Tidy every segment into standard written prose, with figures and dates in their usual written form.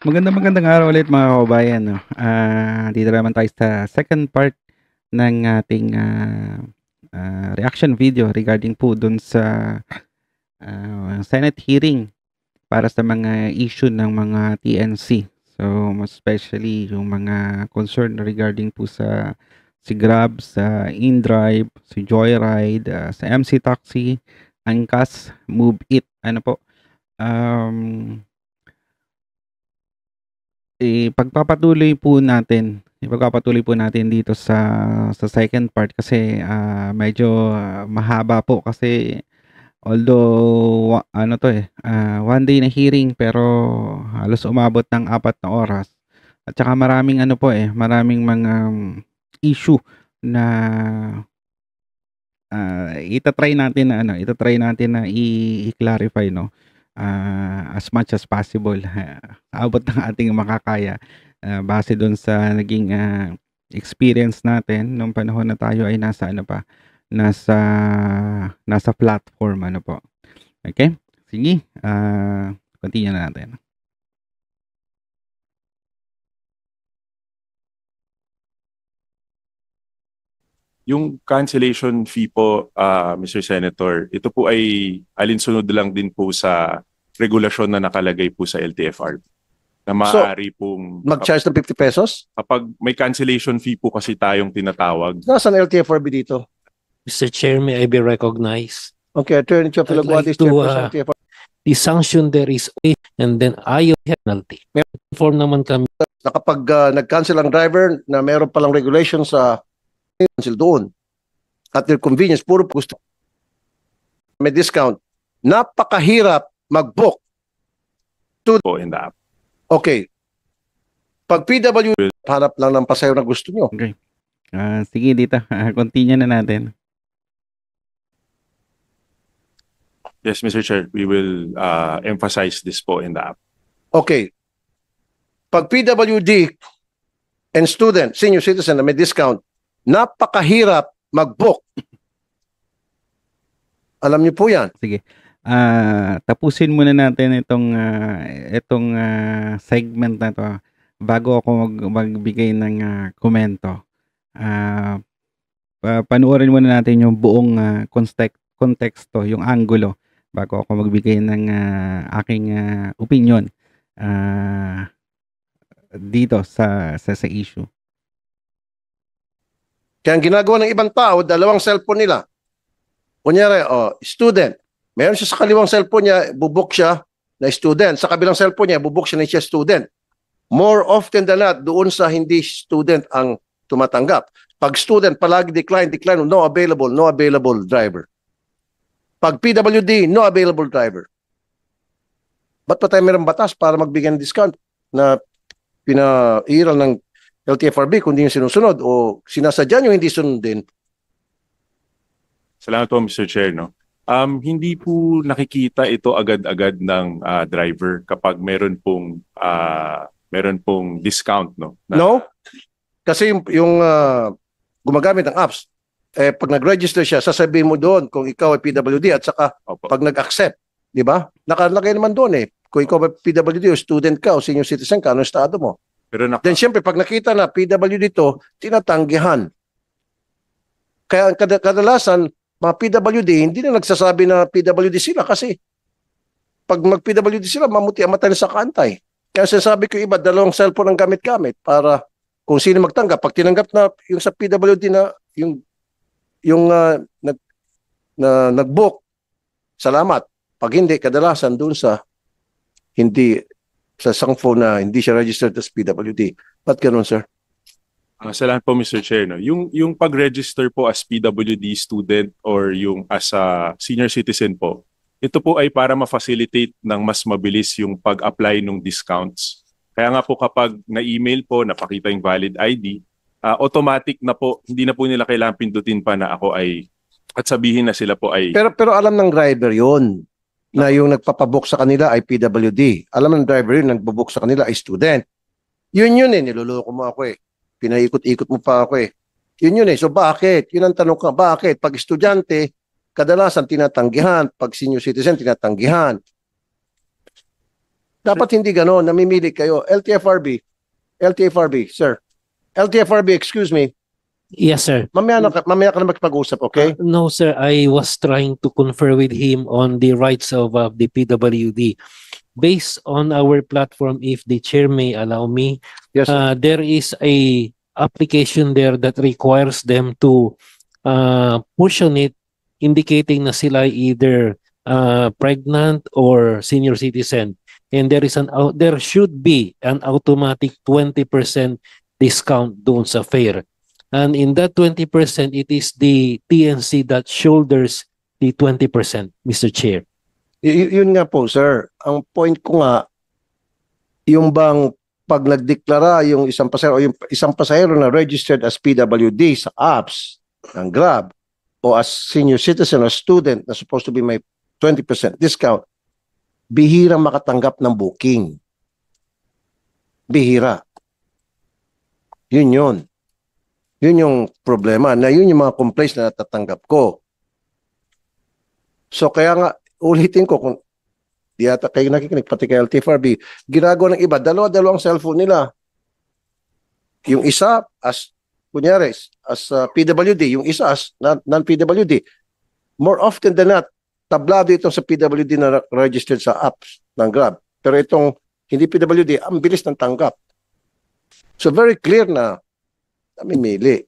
Magandang araw ulit mga kababayan, 'no. Dito naman tayo sa second part ng ating, reaction video regarding po dun sa, Senate hearing para sa mga issue ng mga TNC. So, most especially yung mga concern regarding po sa si Grab, sa InDrive, si Joyride, sa MC Taxi, Angkas, Move It, ano po, um ipagpapatuloy po natin dito sa second part kasi, medyo mahaba po kasi although ano 'to, one day na hearing pero halos umabot ng 4 na oras at saka maraming ano po, maraming mga issue na, ita-try natin na i-clarify, 'no, as much as possible, abot ng ating makakaya, base dun sa naging, experience natin nung panahon na tayo ay nasa ano pa, nasa nasa platform, ano po. Okay, sige, continue na natin. Yung cancellation fee po, Mr. Senator, ito po ay alinsunod lang din po sa regulasyon na nakalagay po sa LTFRB na maaari pong Mag-charge ng 50 pesos? kapag may cancellation fee po kasi tayong tinatawag. Nasaan LTFRB dito? Mr. Chair, may I be recognized? Okay, Attorney Chop I'd like Filagwati, to, Chairperson LTFRB. The sanction there is and then ayaw penalty. May inform naman kami. Na kapag nag-cancel ang driver na mayroon palang regulation sa cancel doon at their convenience, puro gusto may discount. Napakahirap mag-book. Po in the app. Okay. Pag PW, hanap lang ng pasayo na gusto nyo. Okay. Sige dito, continue na natin. Yes, Mr. Chair, we will emphasize this po in the app. Okay. Pag PWD and student, senior citizen na may discount, napakahirap mag-book. Alam niyo po yan. Sige. Tapusin muna natin itong segment na 'to bago ako magbigay ng komento. Panoorin muna natin yung buong konteksto, yung anggulo bago ako magbigay ng aking opinion dito sa issue. Kaya ang ginagawa ng ibang tao, dalawang cellphone nila. Kunyari, student. Meron siya sa kaliwang cellphone niya, bubuk siya na student. Sa kabilang cellphone niya, bubuk siya na siya student. More often than not, doon sa hindi student ang tumatanggap. Pag student, palagi decline, no available driver. Pag PWD, no available driver. Ba't pa tayo mayroong batas para magbigay ng discount na pinairal ng LTFRB kung hindi yung sinusunod o sinasadya nyo hindi sunodin? Salamat po, Mr. Chair. No? Hindi po nakikita ito agad-agad ng driver kapag meron pong discount. No? No? Kasi yung gumagamit ng apps, pag nag-register siya, sasabihin mo doon kung ikaw ay PWD at saka pag nag-accept, di ba? Nakalagay naman doon kung ikaw ay PWD o student ka o senior citizen ka, ano estado mo? Pero then siyempre, pag nakita na PWD to, tinatanggihan. Kaya kadalasan, mga PWD, hindi na nagsasabi na PWD sila kasi pag mag-PWD sila, mamuti ang mata sa kantay. Kaya sinasabi ko iba, dalawang cellphone ang gamit-gamit para kung sino magtanggap. Pag tinanggap na yung sa PWD na nag-book, salamat. Pag hindi, kadalasan doon sa isang phone na hindi siya registered as PWD. Ba't ganun, sir? Salamat po, Mr. Chair. No? Yung pag-register po as PWD student or yung as a senior citizen po, ito po ay para ma-facilitate ng mas mabilis yung pag-apply ng discounts. Kaya nga po kapag na-email po, napakita yung valid ID, automatic na po, hindi na po nila kailangan pindutin pa na ako ay, at sabihin na sila po ay... Pero alam ng driver yun na yung nagpapabook sa kanila ay PWD. Alam ng driver yun, nagpabook sa kanila ay student. Yun niloloko mo ako Pinaikot-ikot mo pa ako Yun So bakit? Yun ang tanong ka, bakit? Pag estudyante, kadalasan tinatanggihan. Pag senior citizen, tinatanggihan. Dapat hindi gano'n, namimili kayo. LTFRB, sir. LTFRB, excuse me. Yes, sir. Mamaya ka na magpag-usap, okay? No, sir. I was trying to confer with him on the rights of the PWD. Based on our platform, if the chair may allow me, Yes, sir. there is a application there that requires them to push on it, indicating na sila either pregnant or senior citizen. And there should be an automatic 20% discount doon sa fare. And in that 20%, it is the TNC that shoulders the 20%, Mr. Chair. Yun nga po, sir. Ang point ko nga, yung bang pag nagdeklara yung isang pasahero o yung isang pasahero na registered as PWD sa apps ng Grab o as senior citizen or student na supposed to be may 20% discount, bihirang makatanggap ng booking. Bihira. Yun. Yun yung problema, na yun yung mga complaints na natatanggap ko. So kaya nga, ulitin ko, kung di ata kayo nakikinig, pati kay LTFRB, ginagawa ng iba, dalawang cellphone nila. Yung isa, as kunyari, as PWD, yung isa as non-PWD. More often than not, tablado itong sa PWD na registered sa apps ng Grab. Pero itong hindi PWD, ang bilis ng tanggap. So very clear na namimili.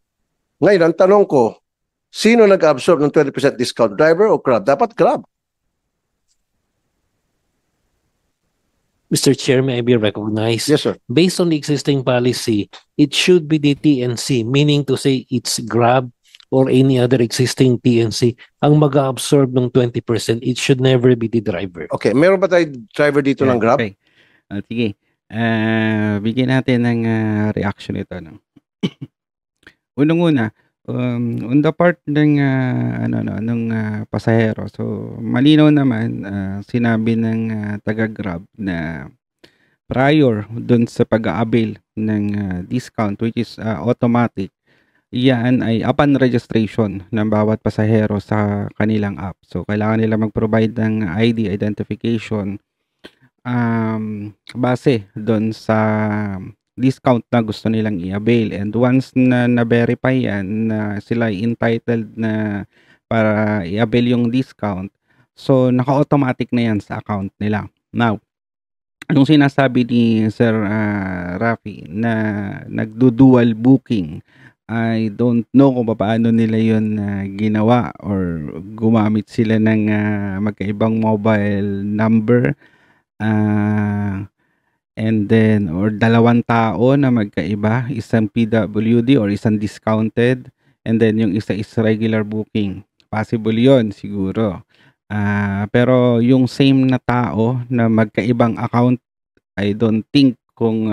Ngayon, ang tanong ko, sino nag-absorb ng 20% discount? Driver o Grab? Dapat Grab. Mr. Chair, may I be recognized? Yes, sir. Based on the existing policy, it should be the TNC, meaning to say it's Grab or any other existing TNC ang mag-absorb ng 20%. It should never be the driver. Okay, meron ba tayo driver dito ng Grab? Okay. Sige. Bigyan natin ng reaction ito. No? Unang-una, on the part ng pasahero. So malinaw naman sinabi ng taga-Grab na prior dun sa pag-a-avail ng discount which is automatic, yan ay upon registration ng bawat pasahero sa kanilang app. So kailangan nila mag-provide ng ID identification base dun sa discount na gusto nilang i-avail, and once na na-verify yan na sila ay entitled na para i-avail yung discount, so naka-automatic na yan sa account nila. Now, anong sinasabi ni Sir Rafi na nagdo-dual booking, I don't know kung paano nila yun ginawa or gumamit sila ng magkaibang mobile number and then or dalawang tao na magkaiba, isang PWD or isang discounted, and then yung isa is regular booking. Possible yon siguro. Pero yung same na tao na magkaibang account, I don't think kung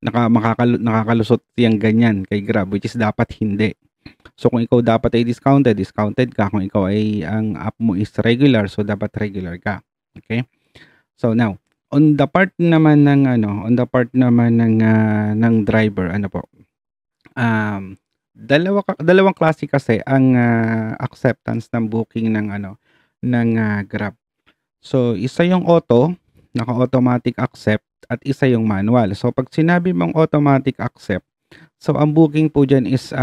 nakakalusot yung ganyan kay Grab, which is dapat hindi. So kung ikaw dapat ay discounted ka. Kung ikaw ay ang app mo is regular, so dapat regular ka. Okay? So now, on the part naman ng driver, dalawang klase kasi ang acceptance ng booking ng Grab. So isa yung auto, naka-automatic accept, at isa yung manual. So pag sinabi mong automatic accept, so ang booking po dyan is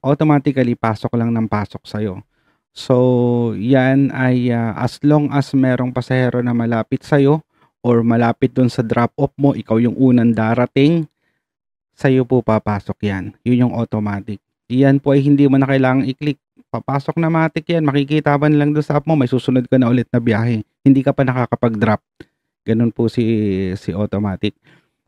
automatically pasok lang ng pasok sa'yo. So yan ay as long as merong pasahero na malapit sa'yo or malapit dun sa drop-off mo, ikaw yung unang darating, sa'yo po papasok yan. Yun yung automatic. Yan po ay hindi mo na kailangang i-click. Papasok na matik yan. Makikita ba lang dun sa app mo, may susunod ka na ulit na biyahe. Hindi ka pa nakakapag-drop. Ganun po si automatic.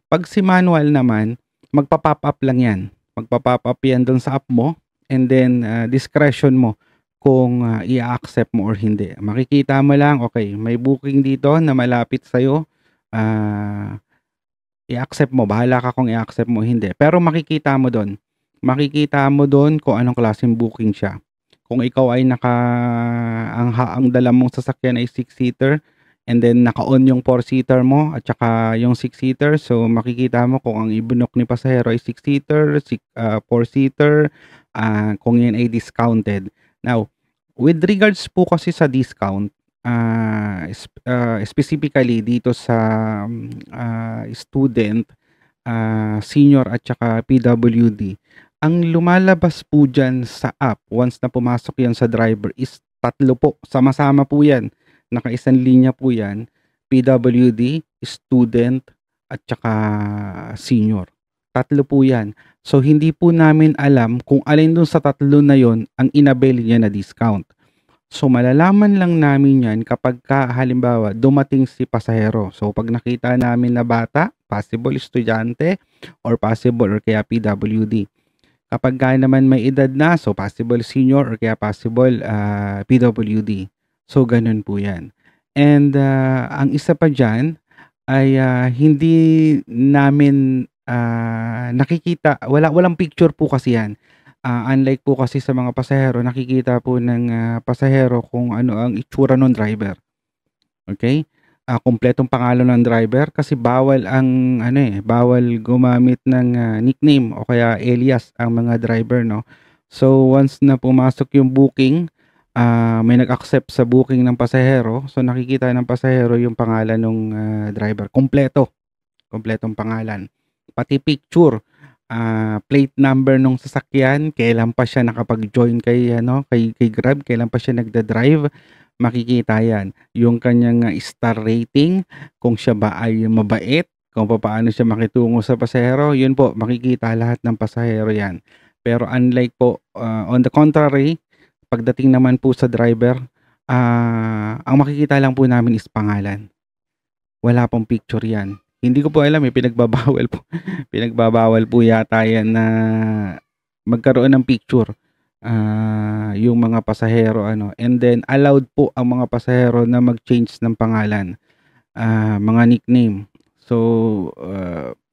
Pag si manual naman, magpa-pop up lang yan. Magpa-pop up yan dun sa app mo, and then discretion mo kung i-accept mo or hindi. Makikita mo lang, okay, may booking dito na malapit sa'yo, i-accept mo. Bahala ka kung i-accept mo hindi. Pero makikita mo doon kung anong klaseng booking siya. Kung ikaw ay ang dala mong sasakyan ay 6-seater, and then naka-on yung 4-seater mo at saka yung 6-seater, so makikita mo kung ang ibunok ni pasahero ay 6-seater, 4-seater, kung yan ay discounted. Now, with regards po kasi sa discount, specifically dito sa student, senior at saka PWD, ang lumalabas po dyan sa app once na pumasok yan sa driver is tatlo po. Sama-sama po yan. Nakaisang linya po yan. PWD, student, at saka senior. Tatlo po yan. So, hindi po namin alam kung alin dun sa tatlo na yon ang inabail niya na discount. So, malalaman lang namin yan kapag halimbawa, dumating si pasahero. So, pag nakita namin na bata, possible estudyante, or possible or kaya PWD. Kapag naman may edad na, so possible senior or kaya possible PWD. So, ganun po yan. And ang isa pa dyan ay hindi namin nakikita, walang picture po kasi yan. Unlike po kasi sa mga pasahero, nakikita po ng pasahero kung ano ang itsura ng driver. Okay? Kumpletong pangalan ng driver kasi bawal ang bawal gumamit ng nickname o kaya alias ang mga driver, no. So once na pumasok yung booking, may nag-accept sa booking ng pasahero, so nakikita ng pasahero yung pangalan ng driver, kompletong pangalan, pati picture, plate number ng sasakyan, kailan pa siya nakapag-join kay Grab, kailan pa siya nagda-drive, makikita yan. Yung kanyang star rating, kung siya ba ay mabait, kung paano siya makitungo sa pasahero, yun po, makikita lahat ng pasahero yan. Pero unlike po, on the contrary, pagdating naman po sa driver, ang makikita lang po namin is pangalan. Wala pong picture yan. Hindi ko po alam, pinagbabawal po. Pinagbabawal po yata yan na magkaroon ng picture yung mga pasahero, and then allowed po ang mga pasahero na mag-change ng pangalan, mga nickname. So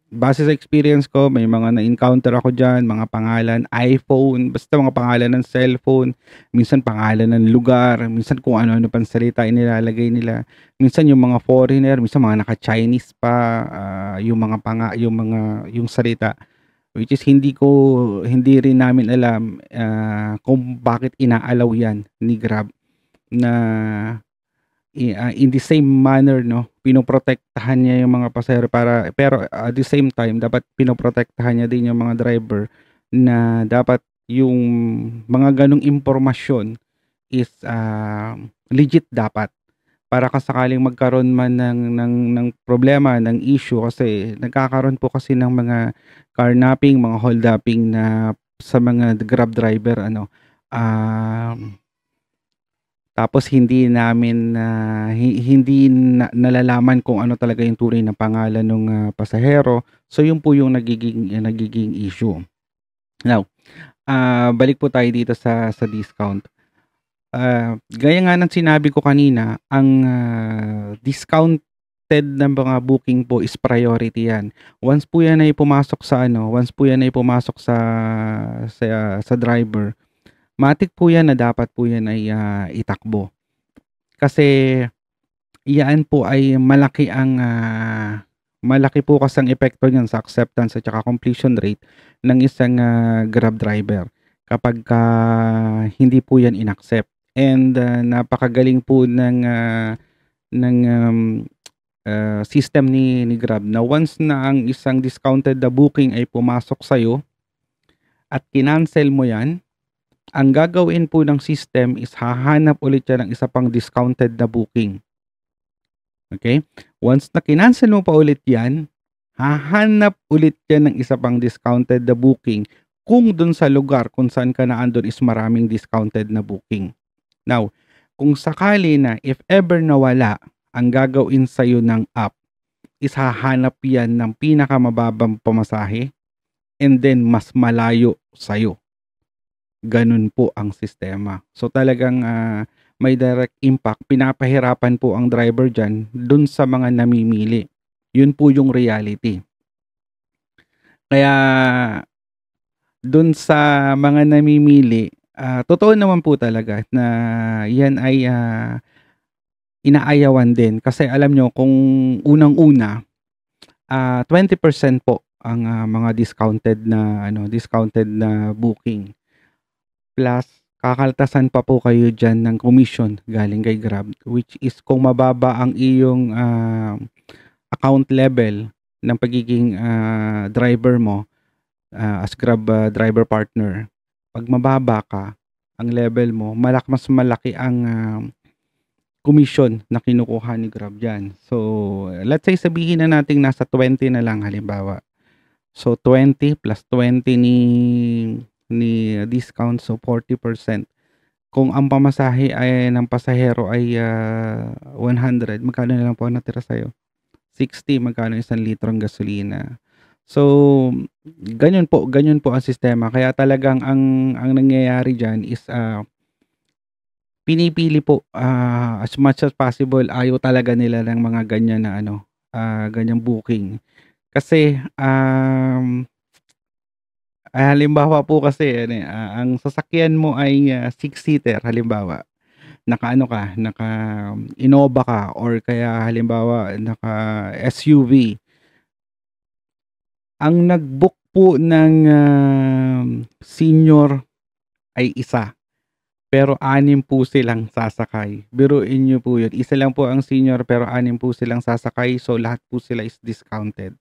base sa experience ko, may mga na-encounter ako dyan, mga pangalan, iPhone, basta mga pangalan ng cellphone, minsan pangalan ng lugar, minsan kung ano-ano pang salita inilalagay nila, minsan yung mga foreigner, minsan mga naka-Chinese pa, yung salita, which is hindi rin namin alam kung bakit inaalaw yan ni Grab na in the same manner, no, pinoprotektahan niya yung mga pasahero pero at the same time dapat pinoprotektahan niya din yung mga driver na dapat yung mga ganong impormasyon is legit dapat, para kasakaling magkaroon man ng problema, ng issue, kasi nagkakaroon po kasi ng mga carnapping, mga hold-upping na sa mga Grab driver, tapos hindi namin nalalaman kung ano talaga yung tunay na pangalan ng pasahero. So yun po yung nagiging issue. Now, balik po tayo dito sa discount. Gaya nga ng sinabi ko kanina, ang discounted na mga booking po is priority yan. Once po yan ay pumasok sa driver, matik po yan na dapat po yan ay itakbo. Kasi yan po ay malaki po kasi ang epekto niyan sa acceptance at saka completion rate ng isang Grab driver kapag hindi po yan inaccept. And napakagaling po ng system ni Grab na once na ang isang discounted na booking ay pumasok sa'yo at kinancel mo yan, ang gagawin po ng system is hahanap ulit yan ng isa pang discounted na booking. Okay? Once na kinancel mo pa ulit yan, hahanap ulit yan ng isa pang discounted na booking kung dun sa lugar kung saan ka naandun is maraming discounted na booking. Now, kung sakali na if ever nawala, ang gagawin sa'yo ng app is hahanap yan ng pinakamababang pamasahe and then mas malayo sa'yo. Ganun po ang sistema. So talagang may direct impact. Pinapahirapan po ang driver dyan dun sa mga namimili. Yun po yung reality. Kaya dun sa mga namimili, totoo naman po talaga na yan ay inaayawan din. Kasi alam nyo, kung unang-una, 20% po ang mga discounted na booking. Plus kakaltasan pa po kayo diyan ng commission galing kay Grab, which is kung mababa ang iyong account level ng pagiging driver mo as Grab driver partner. Pag mababa ka ang level mo, mas malaki ang commission na kinukuha ni Grab diyan. So, let's say sabihin na nating nasa 20 na lang halimbawa. So 20 plus 20 ni discount, so 40%. Kung ang pamasahe ay ng pasahero ay 100, magkano na lang po ang natira sa'yo? 60, magkano 1 litrong gasolina. So ganyan po ang sistema. Kaya talagang ang nangyayari diyan is pinipili po as much as possible, ayaw talaga nila ng mga ganyan na ganyang booking. Kasi halimbawa po kasi ang sasakyan mo ay 6-seater halimbawa. Naka Innova ka or kaya halimbawa naka SUV. Ang nag-book po ng senior ay isa. Pero 6 po silang sasakay. Biruin niyo po 'yun. Isa lang po ang senior pero 6 po silang sasakay, so lahat po sila is discounted.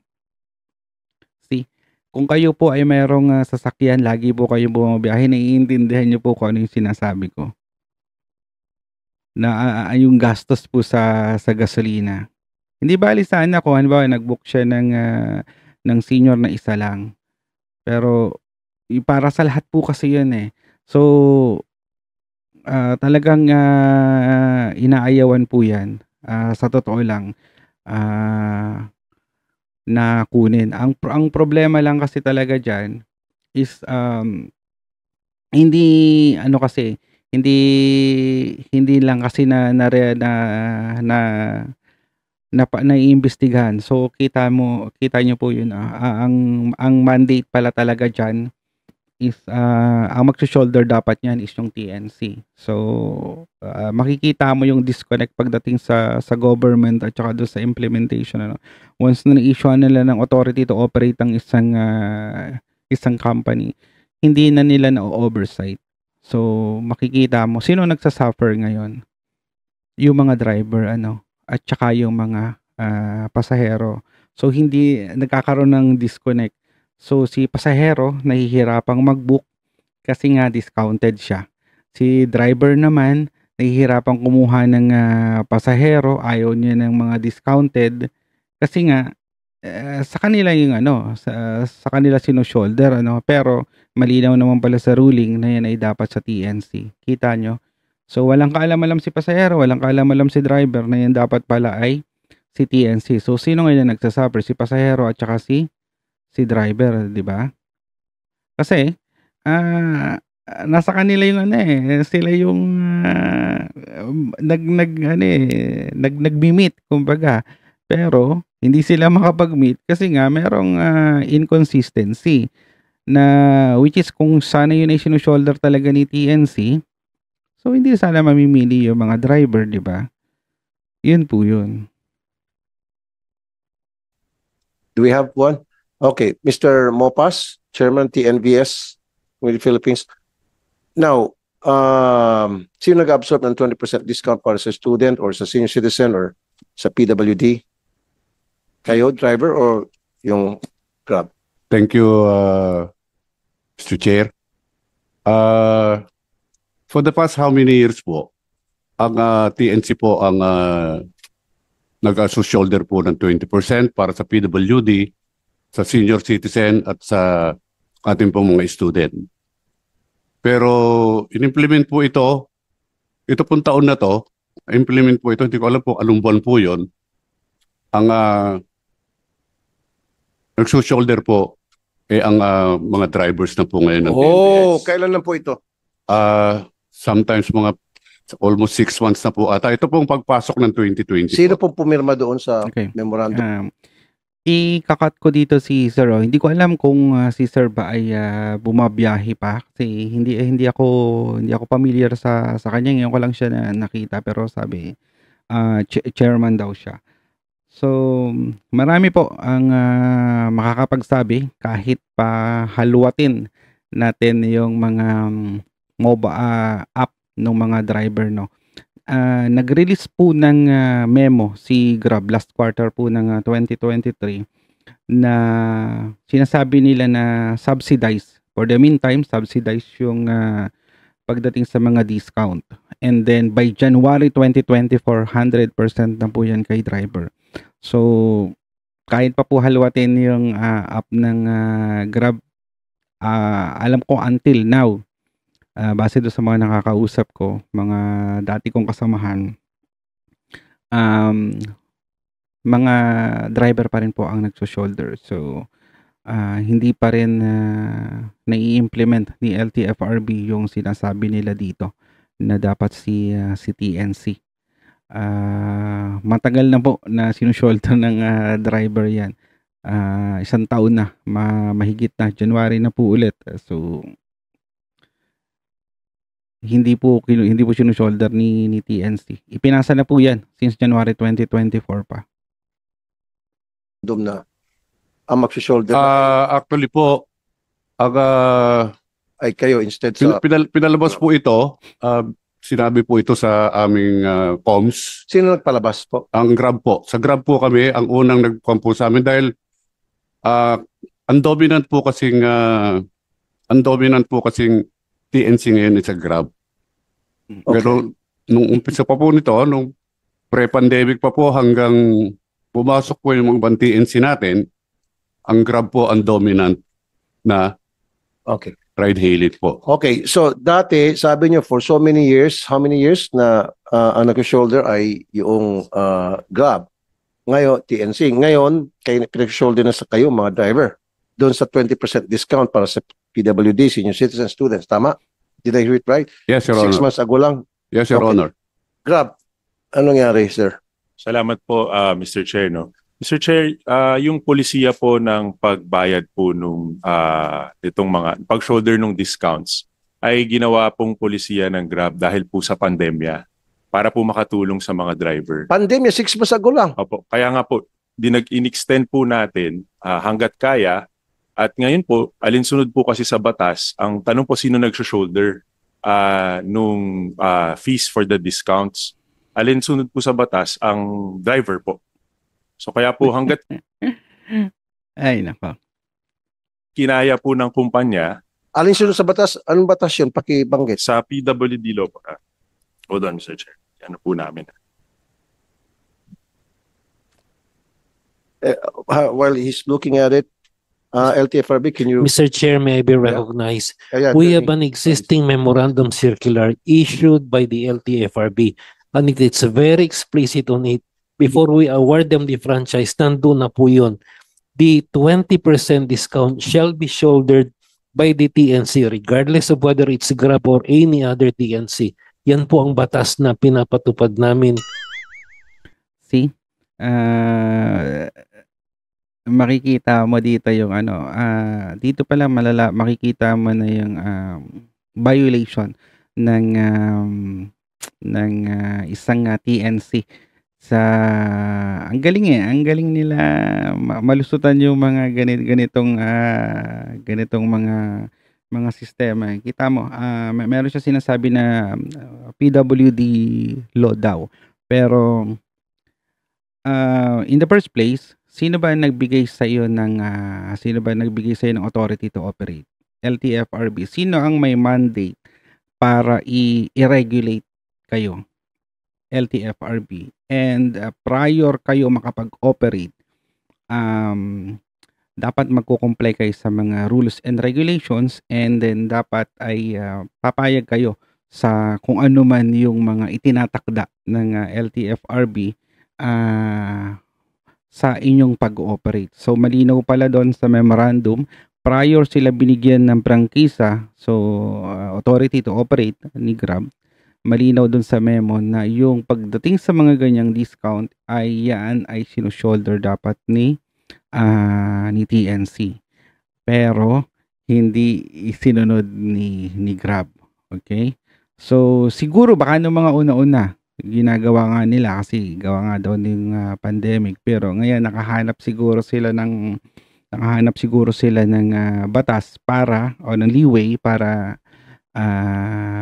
See? Kung kayo po ay mayroong sasakyan, lagi po kayong bumabiyahe, naiintindihan niyo po kung ano yung sinasabi ko. Na yung gastos po sa gasolina. Hindi bali sana kung halimbawa nag-book siya ng senior na isa lang. Pero para sa lahat po kasi 'yun eh. So talagang inaayawan po 'yan. Sa totoo lang. Na kunin. Ang problema lang kasi talaga diyan is hindi lang kasi naiimbestigahan. So kita niyo po 'yun. Ang mandate pala talaga diyan is ang magso-shoulder dapat niyan is yung TNC. So makikita mo yung disconnect pagdating sa government at saka doon sa implementation. Once na na-issue nila ng authority to operate ang isang company, hindi na nila na-oversight. So makikita mo sino nagsasuffer ngayon. Yung mga driver at saka yung mga pasahero. So hindi nagkakaroon ng disconnect. So si pasahero nahihirapang mag-book kasi nga discounted siya. Si driver naman nahihirapang kumuha ng pasahero, ayaw niya ng mga discounted kasi nga sa kanila yung sa kanila sino-shoulder pero malinaw naman pala sa ruling na yan ay dapat sa TNC. Kita nyo? So walang kaalam-alam si pasahero, walang kaalam-alam si driver na yan dapat pala ay si TNC. So sino ngayon nagsasuffer? Si pasahero at saka si driver, di ba? Kasi nasa kanila yung sila yung nagmi-meet kumbaga. Pero hindi sila makapag-meet kasi nga merong inconsistency na which is kung sana yun ay sino-shoulder talaga ni TNC, so hindi sana mamimili yung mga driver, di ba? Yun po yun. Do we have one? Okay, Mr. Mopas, Chairman TNVS with the Philippines. Now, sino nag-absorb ng 20% discount para sa student or sa senior citizen or sa PWD? Kayo, driver, or yung Grab? Thank you, Mr. Chair. For the past how many years po, ang TNC po ang nag-shoulder po ng 20% para sa PWD, sa senior citizen at sa ating pong mga student. Pero in-implement po ito pong taon na to, implement po ito, hindi ko alam po anong buwan po yun, ang nag-shoulder po ang mga drivers na po ngayon ng Oh, PNPS. kailan lang po ito? Sometimes mga almost 6 months na po ata. Ito pong pagpasok ng 2020 Sino po. pong pumirma doon sa Okay. memorandum? Ikakat ko dito si Sir. Hindi ko alam kung si Sir ba ay bumabiyahe pa kasi hindi ako familiar sa kanya. Ngayon ko lang siya nakita pero sabi chairman daw siya. So marami po ang makakapagsabi kahit pa haluatin natin yung mga app ng mga driver, no. Nag-release po ng memo si Grab last quarter po ng 2023 na sinasabi nila na for the meantime subsidize yung pagdating sa mga discount, and then by January 2024 100% na po yan kay driver. So kahit pa po halwatin yung app ng Grab, alam ko until now, base doon sa mga nakakausap ko, mga dati kong kasamahan, mga driver pa rin po ang nagso-shoulder. So, hindi pa rin nai-implement ni LTFRB yung sinasabi nila dito na dapat si TNC. Matagal na po na sinushoulder ng driver yan. Isang taon na, mahigit na, January na po ulit. So, hindi po sinushoulder ni TNC. Ipinasa na po yan since January 2024 pa. Doon na ang magsi-shoulder Actually po, ay kayo instead sa... pinalabas po ito, sinabi po ito sa aming comms. Sino nagpalabas po? Ang Grab po. Sa Grab po kami, ang unang nag-com po sa amin dahil ang dominant po kasing TNC ngayon sa Grab. Okay. Pero nung umpisa pa po nito, nung pre-pandemic pa po hanggang pumasok po yung mga ibang TNC natin, ang Grab po ang dominant na Okay. ride-hailing po. Okay, so dati sabi niyo for so many years, how many years na ang nag-shoulder ay yung Grab. Ngayon, TNC. Ngayon, pinag-shoulder na sa kayo mga driver. Doon sa 20% discount para sa PWD, senior citizen students. Tama? Did I hear it right? Yes, Your 6 Honor. months ago lang. Yes, Your Okay. Honor. Grab, anong nangyari, sir? Salamat po, Mr. Chair. No? Mr. Chair, yung polisiya po ng pagbayad po nung itong mga pag-shoulder ng discounts ay ginawa pong polisiya ng Grab dahil po sa pandemya para po makatulong sa mga driver. Pandemya, 6 months ago lang. Opo, kaya nga po, in-extend po natin hanggat kaya. At ngayon po, alinsunod po kasi sa batas, ang tanong po sino nag-shoulder nung fees for the discounts. Alinsunod po sa batas, ang driver po. So kaya po hanggat Ay, nako. kinaya po ng kumpanya Alin sunod sa batas? Anong batas yun? Pakibanggit. sa PWD law po. Hold on, Mr. Chair. Ano po namin. While he's looking at it, LTFRB, can you... Mr. Chair, may I be recognized? Ayan, We Attorney. have an existing memorandum circular issued by the LTFRB, and it's very explicit on it. Before we award them the franchise, nandun na po yun. The 20% discount shall be shouldered by the TNC regardless of whether it's Grab or any other TNC. Yan po ang batas na pinapatupad namin. See? Makikita mo dito yung dito pa lang makikita mo na yung violation ng isang TNC sa ang galing nila malusutan yung mga ganitong mga sistema. Kita mo, meron siya sinasabi na PWD law daw. Pero in the first place, sino ba nagbigay sa iyo ng authority to operate? LTFRB. Sino ang may mandate para i-regulate kayo? LTFRB. And prior kayo makapag-operate, dapat magko-comply kayo sa mga rules and regulations, and then dapat ay papayag kayo sa kung ano man yung mga itinatakda ng LTFRB sa inyong pag-ooperate. So malinaw pala doon sa memorandum, prior sila binigyan ng prangkisa, so authority to operate ni Grab, malinaw doon sa memo na yung pagdating sa mga ganyang discount ay yan ay sinushoulder dapat ni TNC. Pero hindi isinunod ni Grab. Okay? So siguro baka nung mga una-una ginagawa nga nila kasi gawa nga daw ng pandemic, pero ngayon nakahanap siguro sila ng batas para o ng leeway para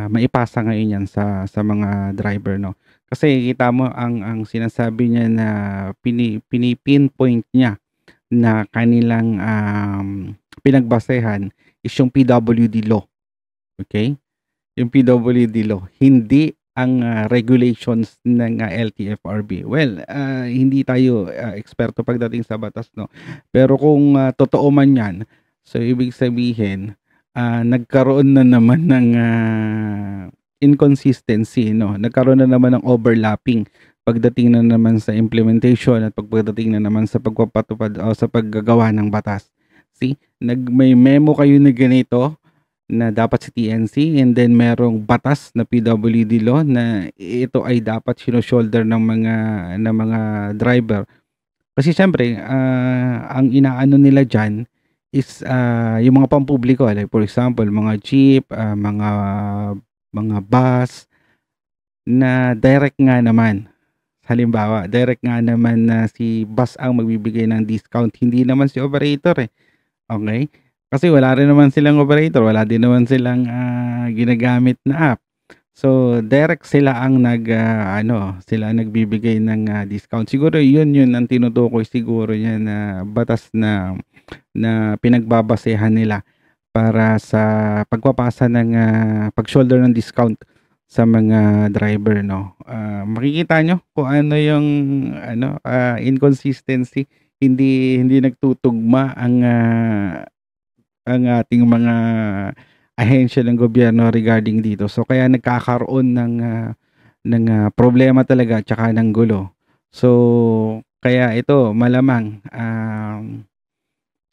maipasa ngayon yan sa mga driver, no. Kasi kita mo ang sinasabi niya na pinipinpoint niya na kanilang pinagbasehan is yung PWD law. Okay? Yung PWD law, hindi ang regulations ng LTFRB. Well, hindi tayo eksperto pagdating sa batas, no. Pero kung totoo man 'yan, so ibig sabihin nagkaroon na naman ng inconsistency, no. Nagkaroon na naman ng overlapping pagdating na naman sa implementation at pagdating na naman sa pagpapatupad o sa paggagawa ng batas. See, may memo kayo na ganito na dapat si TNC, and then merong batas na PWD law na ito ay dapat sino-shoulder ng mga driver. Kasi siyempre, ang inaano nila diyan is yung mga pampubliko, like for example, mga jeep, mga bus na direct nga naman. Halimbawa, direct nga naman na si bus ang magbibigay ng discount, hindi naman si operator eh. Okay? Kasi wala rin naman silang operator, wala din naman silang ginagamit na app. So, direct sila ang sila nagbibigay ng discount. Siguro yun ang tinutukoy siguro niya na batas na pinagbabasehan nila para sa pagpapasa ng pag-shoulder ng discount sa mga driver, no. Makikita nyo kung ano yung inconsistency, hindi nagtutugma ang ating mga ahensya ng gobyerno regarding dito. So kaya nagkakaroon ng problema talaga tsaka ng gulo. So kaya ito malamang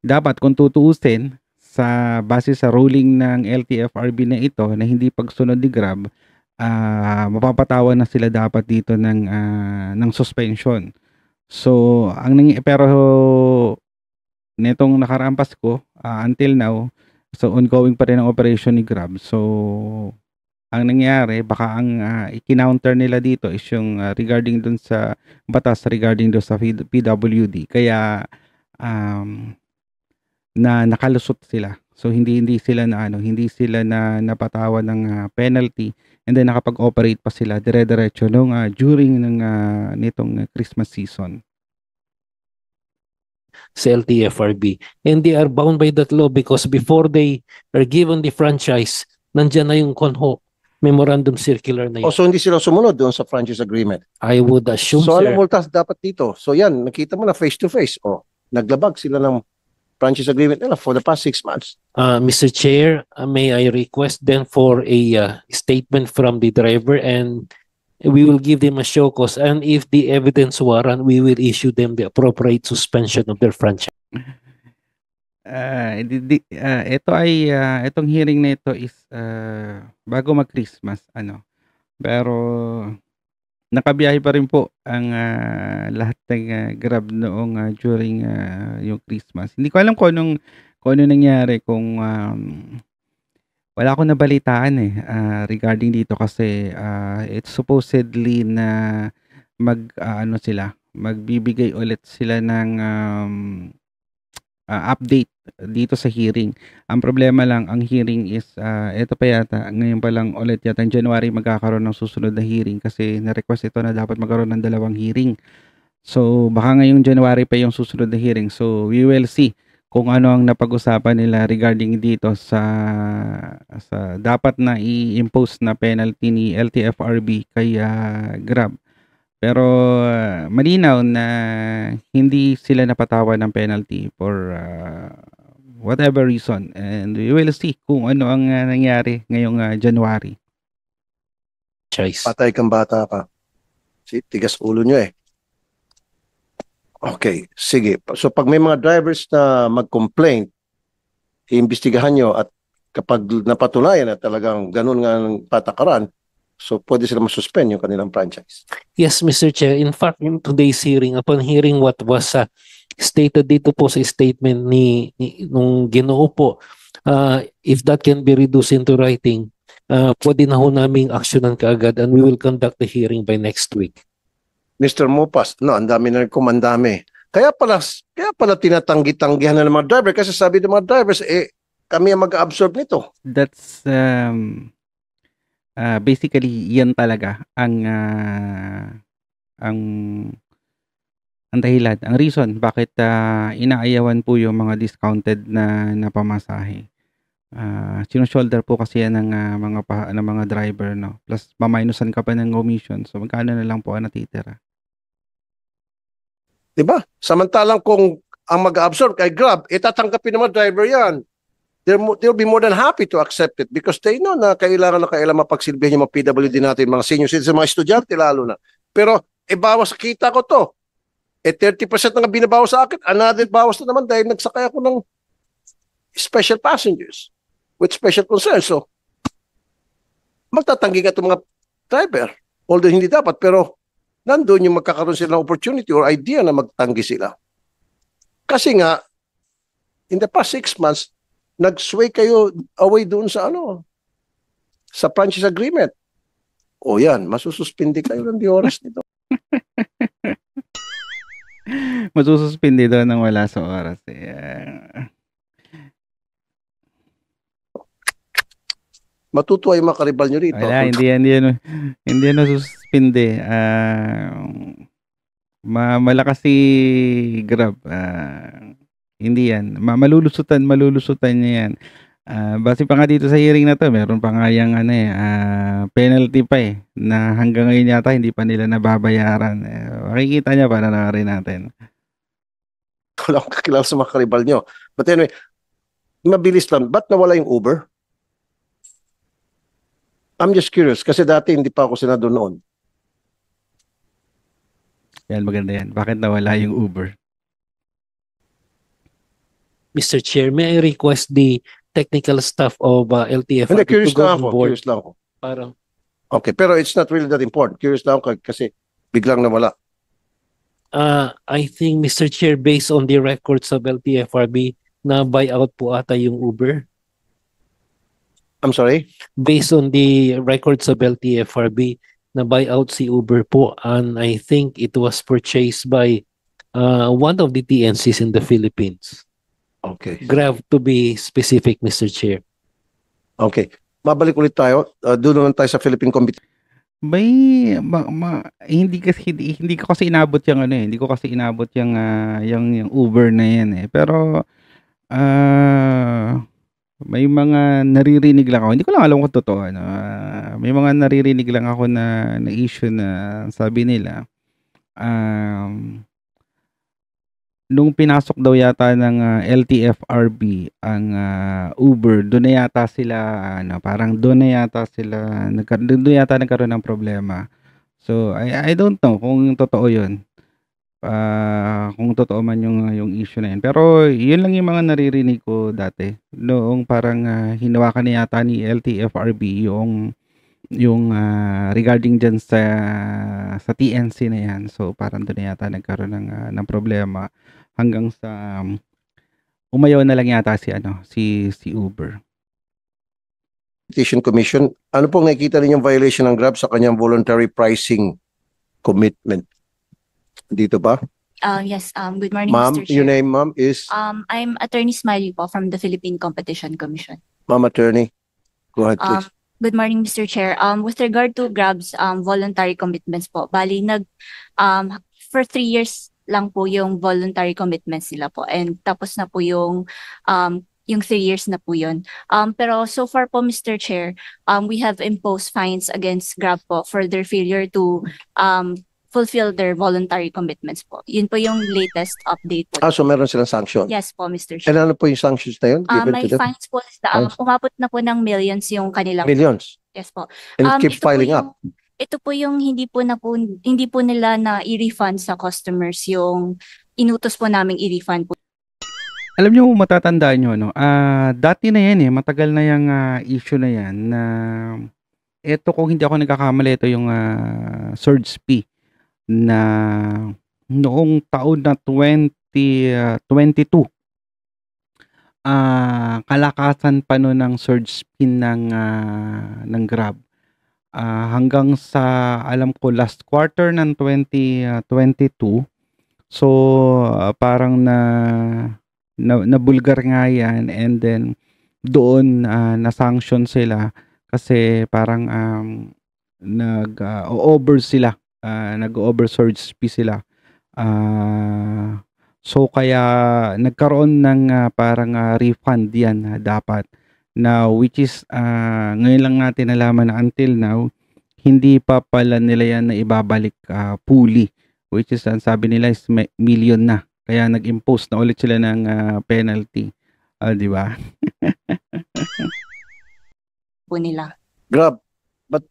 dapat kung tutuusin sa base sa ruling ng LTFRB na ito na hindi pagsunod ni Grab, mapapatawan na sila dapat dito ng suspension. So pero netong nakaraang Pasko until now, so ongoing pa rin ang operation ni Grab. So ang nangyari, baka ang i-counter nila dito is yung regarding dun sa batas regarding dun sa PWD. Kaya na nakalusot sila. So hindi sila na napatawan ng penalty, and then nakapag-operate pa sila dire-diretso during nitong Christmas season sa LTFRB. And they are bound by that law because before they are given the franchise, nandyan na yung CONHO memorandum circular na yun. So hindi sila sumunod doon sa franchise agreement. I would assume, So sir. anong multas dapat dito? So yan, nakita mo na face-to-face. Naglabag sila ng franchise agreement nila for the past 6 months. Mr. Chair, may I request then for a statement from the driver, and we will give them a show cause, and if the evidence warrant, we will issue them the appropriate suspension of their franchise. Itong hearing na ito is bago mag-Christmas, pero nakabiyahe pa rin po ang lahat ng Grab noong during yung Christmas. Hindi ko alam kung ano nangyari, kung wala akong nabalitaan regarding dito kasi it's supposedly na magbibigay ulit sila ng update dito sa hearing. Ang problema lang, ang hearing is ito pa yata, ngayon pa lang ulit yata, in January magkakaroon ng susunod na hearing kasi na-request ito na dapat magkaroon ng 2 hearing. So baka ngayong January pa yung susunod na hearing. So we will see kung ano ang napag-usapan nila regarding dito sa dapat na i-impose na penalty ni LTFRB kay Grab. Pero malinaw na hindi sila napatawan ng penalty for whatever reason, and we will see kung ano ang nangyari ngayong January. Patay kang bata ka. Tigas ulo nyo eh. Okay, sige. So pag may mga drivers na mag-complain, iimbestigahan nyo, at kapag napatunayan na talagang ganun nga ng patakaran, so pwede sila masuspend yung kanilang franchise. Yes, Mr. Chair. In fact, in today's hearing, upon hearing what was stated dito po sa statement nung Ginoo po, if that can be reduced into writing, pwede na ho naming aksyonan kaagad, and we will conduct the hearing by next week. Mr. Mopas, ang dami na kumandami. Kaya pala tinatanggi-tanggihan na ng mga driver kasi sabi ng mga drivers, kami ang mag-absorb nito. That's basically yan talaga ang dahilan, ang reason bakit inaayawan po yung mga discounted na pamasahe. Sino-shoulder po kasi yan ng mga driver, no? Plus maminusan ka pa ng commission. So magkano na lang po ang natitira? 'Di ba? Samantalang kung ang mag-absorb kay Grab, tatanggapin naman driver yan. They'll be more than happy to accept it because they know na kailangan mapagsilbihan yung mga PWD natin, mga senior citizens, mga estudyante lalo na. Pero, bawas sa kita ko to. 30% na nga binabawas sa akin, another bawas na naman dahil nagsakay ako ng special passengers with special concerns. So, magtatanggi ka itong mga driver. Although hindi dapat, pero nandun yung magkakaroon sila ng opportunity or idea na magtanggi sila. Kasi nga, in the past 6 months, nag-sway kayo away doon sa sa franchise agreement. O yan, masususpindi kayo ng di oras nito. Masususpindi doon ng wala sa oras. Matutuwa yung mga karibal nyo rito. Wala, hindi yan nasususpindi. Malakas si Grab. Hindi yan. Malulusutan niya yan. Base pa nga dito sa hearing na to, meron pa nga yung penalty pa na hanggang ngayon yata hindi pa nila nababayaran. Makikita niya para na rin natin. Wala akong kakilala sa mga karibal nyo. But anyway, mabilis lang. Ba't nawala yung Uber? I'm just curious kasi dati hindi pa ako senador noon. Yan, maganda yan. Bakit nawala yung Uber? Mr. Chair, may I request the technical staff of LTFRB Hindi, curious to go lang on ako. board? Curious lang ako. Parang, Okay, pero it's not really that important. Curious lang ako kasi biglang nawala. I think, Mr. Chair, based on the records of LTFRB, na buyout po ata yung Uber. I'm sorry? Based on the records of LTFRB, na buyout si Uber po, and I think it was purchased by one of the TNCs in the Philippines. Okay. Grab to be specific, Mr. Chair. Okay. Mabalik ulit tayo. Doon naman tayo sa Philippine Competition. Hindi ko kasi inabot yung hindi ko kasi inabot yung Uber na yan Pero may mga naririnig lang ako. Hindi ko lang alam kung totoo may mga naririnig lang ako na issue na sabi nila nung pinasok daw yata ng LTFRB ang Uber, doon na yata sila nagkaroon ng problema. So I don't know kung totoo 'yun. Kung totoo man yung issue na 'yun. Pero 'yun lang yung mga naririnig ko dati. Noong parang hinawakan na yata ni LTFRB yung regarding dyan sa TNC na yan. So parang doon na yata nagkaroon ng problema hanggang sa umayaw na lang yata si Uber. Commission, ano pong nakikita ninyong violation ng Grab sa kanyang voluntary pricing commitment? Dito ba? Yes, good morning, Ma'am, Mr. Chair. your name, ma'am, is I'm Attorney Smiley po from the Philippine Competition Commission. Ma'am Attorney. Go ahead, please. Good morning, Mr. Chair. With regard to Grab's voluntary commitments po, bali for 3 years lang po yung voluntary commitments nila po, and tapos na po yung 3 years na po yun. Pero so far po, Mr. Chair, we have imposed fines against Grab po for their failure to fulfill their voluntary commitments po. Yun po yung latest update po. So meron silang sanction? Yes po, Mr. Chair. And ano po yung sanctions na yun? May fines po, umabot na po ng millions yung kanilang. Millions? Yes po. And it keeps piling up? Ito po yung hindi po nila na i-refund sa customers yung inutos po naming i-refund po. Alam niyo, matatandaan niyo dati na yan matagal na yung issue na yan na ito, kung hindi ako nagkakamali, ito yung surge fee na noong taon na 2022 kalakasan pa noon ng surge fee ng Grab. Hanggang sa alam ko last quarter ng 2022, so parang nabulgar nga yan, and then doon na-sanction sila kasi parang nag-over sila, nag-oversurge fee sila. So kaya nagkaroon ng parang refund yan dapat na which is ngayon lang natin nalaman na until now hindi pa pala nila yan na ibabalik fully, which is ang sabi nila is million na, kaya nag-impose na ulit sila ng penalty, di ba? Po nila. Grab. But,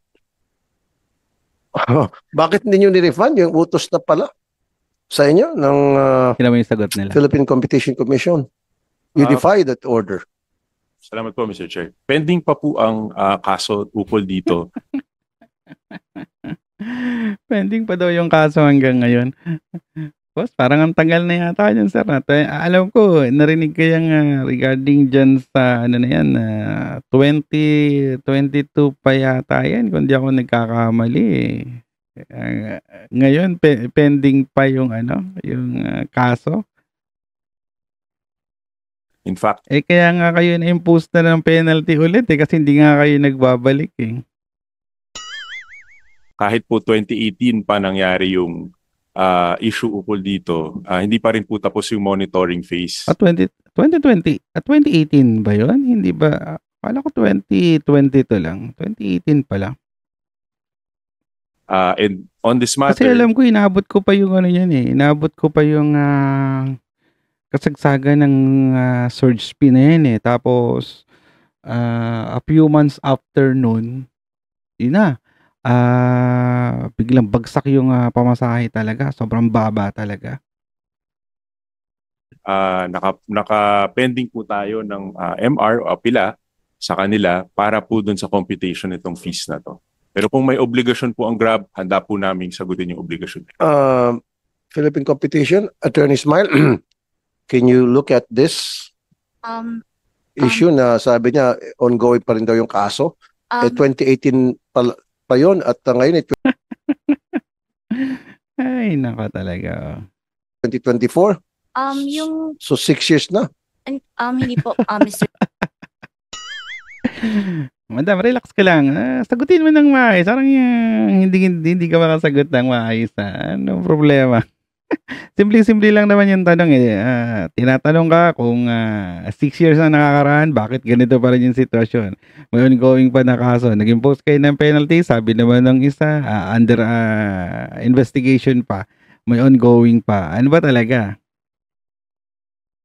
bakit hindi nyo ni-refund yung utos na pala sa inyo ng Sino mo yung sagot nila? Philippine Competition Commission? You Ah. defy that order. Salamat po, Mr. Chair. Pending pa po ang kaso ukol dito. Pending pa daw yung kaso hanggang ngayon. Boss, parang ang tagal na yata yun, sir. Alam ko, narinig ko yung regarding dyan sa, ano na yan, 2022 pa yata yan, kung di ako nagkakamali. Ngayon, pending pa yung, yung kaso. In fact, Kaya nga kayo na-impose na ng penalty ulit kasi hindi nga kayo nagbabalik kahit po 2018 pa nangyari yung issue ukol dito, hindi pa rin po tapos yung monitoring phase. 2020, 2018 ba yun? Hindi ba? Akala ko 2022 lang. 2018 pala. And on this Kasi matter, alam ko, inaabot ko pa yung inaabot ko pa yung kasagsagan ng surge fee na yan Tapos, a few months after nun, yun na. Biglang bagsak yung pamasahe talaga. Sobrang baba talaga. naka-pending po tayo ng MR o apila sa kanila para po dun sa computation nitong fees na to. Pero kung may obligasyon po ang Grab, handa po namin sagutin yung obligasyon. Philippine Competition, Attorney Smile, can you look at this issue na sabi niya ongoing pa rin daw yung kaso? 2018 pa yun at ngayon Ay, nako talaga. 2024. Yung So 6 years na. hindi po Mr. Madam, relax ka lang. Sagutin mo ng maayos. Parang hindi ka makasagot ng maayos. Anong problema? Simple-simple lang naman yung tanong tinatanong ka kung 6 years na nakakaraan, bakit ganito pa rin yung sitwasyon? May ongoing pa na kaso. Nag-impose kayo ng penalty, sabi naman ng isa, under investigation pa. May ongoing pa. Ano ba talaga?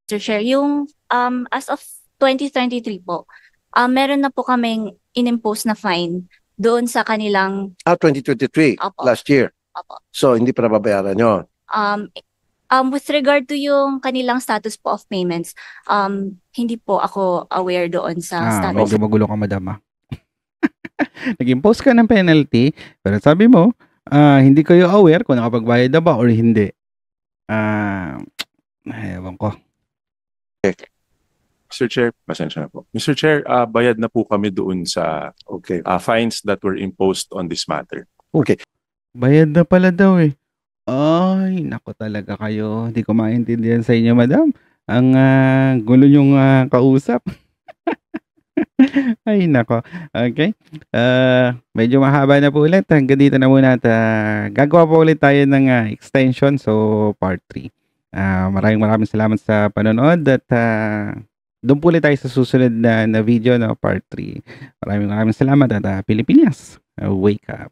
Mr. Chair, yung as of 2023 po, meron na po kaming inimpose na fine doon sa kanilang 2023, Opo. last year. Opo. So hindi pa nababayaran yun. With regard to yung kanilang status po of payments, hindi po ako aware doon sa status. Medyo magulo ka, madam. Nag-impose ka ng penalty, pero sabi mo, hindi kayo aware kung nakapagbayad na ba or hindi. Ewan ko. Mr. Chair, pasensya na po. Mr. Chair, bayad na po kami doon sa Okay. fines that were imposed on this matter. Bayad na pala daw Ay, nako talaga kayo. Hindi ko maintindihan sa inyo, madam. Ang gulo yung kausap. Ay, nako. Okay. Medyo mahaba na po ulit. Hanggang dito na muna at gagawa po ulit tayo ng extension. So, part 3. Maraming salamat sa panonood at doon po ulit tayo sa susunod na video, part 3. Maraming salamat at Pilipinas. Wake up.